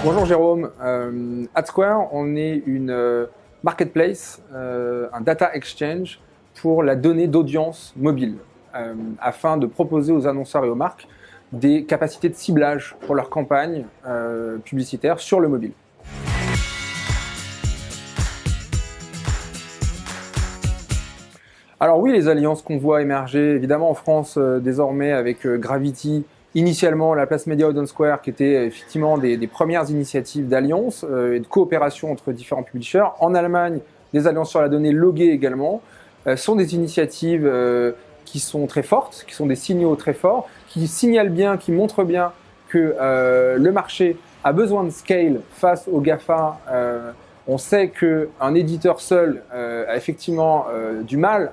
Bonjour Jérôme, AdSquare, on est une marketplace, un data exchange pour la donnée d'audience mobile, afin de proposer aux annonceurs et aux marques des capacités de ciblage pour leurs campagnes publicitaires sur le mobile. Alors oui, les alliances qu'on voit émerger, évidemment en France désormais avec Gravity, initialement la place média Audience Square qui était effectivement des premières initiatives d'alliance et de coopération entre différents publishers. En Allemagne, des alliances sur la donnée loguée également, sont des initiatives qui sont très fortes, qui sont des signaux très forts, qui signalent bien, qui montrent bien que le marché a besoin de scale face aux GAFA. On sait qu'un éditeur seul a effectivement du mal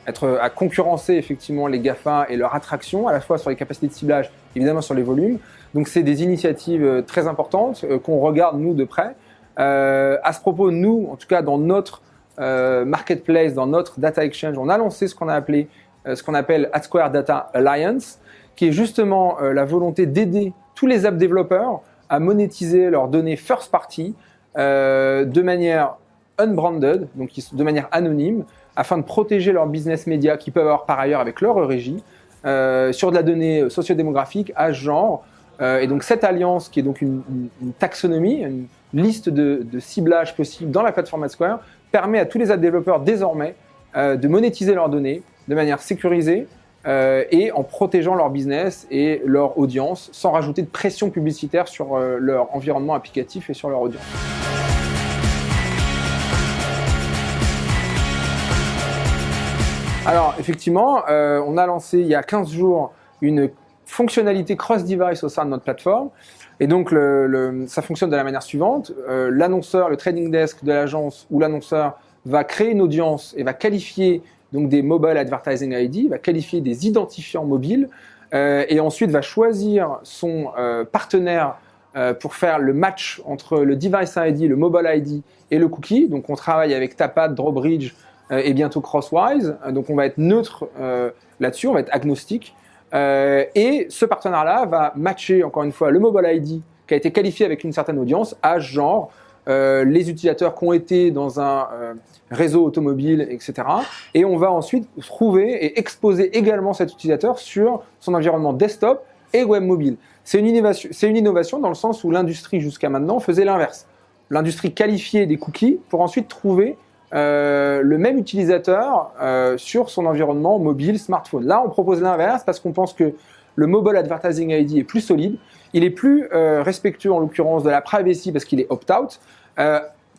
à concurrencer effectivement les GAFA et leur attraction, à la fois sur les capacités de ciblage, évidemment sur les volumes. Donc c'est des initiatives très importantes qu'on regarde nous de près. À ce propos, nous, en tout cas dans notre marketplace, dans notre data exchange, on a lancé ce qu'on appelle AdSquare Data Alliance, qui est justement la volonté d'aider tous les app développeurs à monétiser leurs données first party de manière unbranded, donc de manière anonyme, afin de protéger leur business média qu'ils peuvent avoir par ailleurs avec leur régie sur de la donnée sociodémographique, âge, genre. Et donc cette alliance, qui est donc une taxonomie, une liste de ciblage possible dans la plateforme AdSquare, permet à tous les app développeurs désormais de monétiser leurs données de manière sécurisée et en protégeant leur business et leur audience, sans rajouter de pression publicitaire sur leur environnement applicatif et sur leur audience. Alors effectivement, on a lancé il y a 15 jours une fonctionnalité cross-device au sein de notre plateforme. Et donc ça fonctionne de la manière suivante. L'annonceur, le trading desk de l'agence ou l'annonceur va créer une audience et va qualifier donc des Mobile Advertising ID, va qualifier des identifiants mobiles et ensuite va choisir son partenaire pour faire le match entre le device ID, le mobile ID et le cookie. Donc on travaille avec Tapad, Drawbridge et bientôt Crosswise. Donc on va être neutre là-dessus, on va être agnostique. Et ce partenaire-là va matcher encore une fois le mobile ID qui a été qualifié avec une certaine audience, âge, genre, les utilisateurs qui ont été dans un réseau automobile, etc. Et on va ensuite trouver et exposer également cet utilisateur sur son environnement desktop et web mobile. C'est une innovation dans le sens où l'industrie jusqu'à maintenant faisait l'inverse. L'industrie qualifiait des cookies pour ensuite trouver le même utilisateur sur son environnement mobile, smartphone. Là, on propose l'inverse parce qu'on pense que le Mobile Advertising ID est plus solide, il est plus respectueux en l'occurrence de la privacy parce qu'il est opt-out.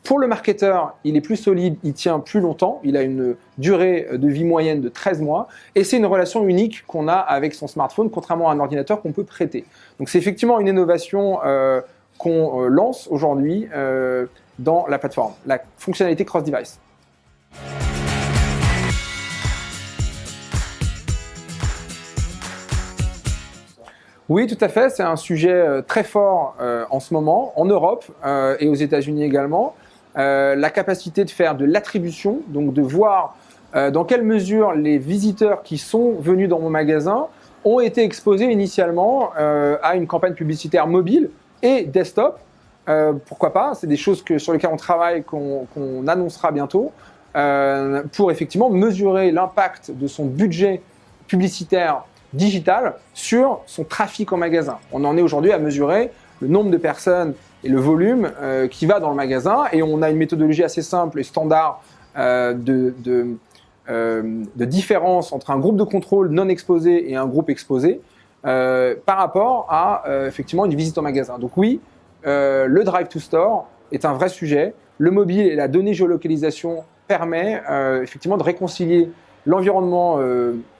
Pour le marketeur, il est plus solide, il tient plus longtemps, il a une durée de vie moyenne de 13 mois et c'est une relation unique qu'on a avec son smartphone, contrairement à un ordinateur qu'on peut prêter. Donc c'est effectivement une innovation qu'on lance aujourd'hui dans la plateforme, la fonctionnalité cross-device. Oui, tout à fait. C'est un sujet très fort en ce moment, en Europe et aux États-Unis également. La capacité de faire de l'attribution, donc de voir dans quelle mesure les visiteurs qui sont venus dans mon magasin ont été exposés initialement à une campagne publicitaire mobile et desktop. Pourquoi pas? C'est des choses sur lesquelles on travaille, qu'on annoncera bientôt, pour effectivement mesurer l'impact de son budget publicitaire digital sur son trafic en magasin. On en est aujourd'hui à mesurer le nombre de personnes et le volume qui va dans le magasin et on a une méthodologie assez simple et standard de différence entre un groupe de contrôle non exposé et un groupe exposé par rapport à effectivement une visite en magasin. Donc oui, le Drive to Store est un vrai sujet. Le mobile et la donnée géolocalisation permet effectivement de réconcilier l'environnement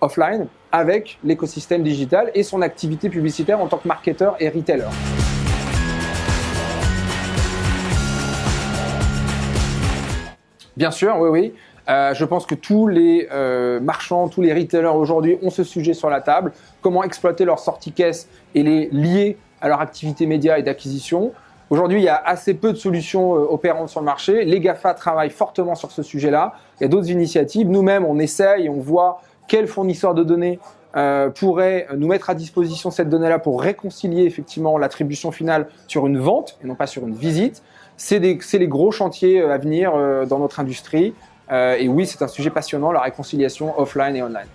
offline avec l'écosystème digital et son activité publicitaire en tant que marketeur et retailer. Bien sûr, oui. Je pense que tous les marchands, tous les retailers aujourd'hui ont ce sujet sur la table. Comment exploiter leurs sorties caisses et les lier à leur activité média et d'acquisition. Aujourd'hui, il y a assez peu de solutions opérantes sur le marché. Les GAFA travaillent fortement sur ce sujet-là. Il y a d'autres initiatives. Nous-mêmes, on essaye, on voit quels fournisseurs de données pourrait nous mettre à disposition cette donnée-là pour réconcilier effectivement l'attribution finale sur une vente et non pas sur une visite. C'est les gros chantiers à venir dans notre industrie. Et oui, c'est un sujet passionnant, la réconciliation offline et online.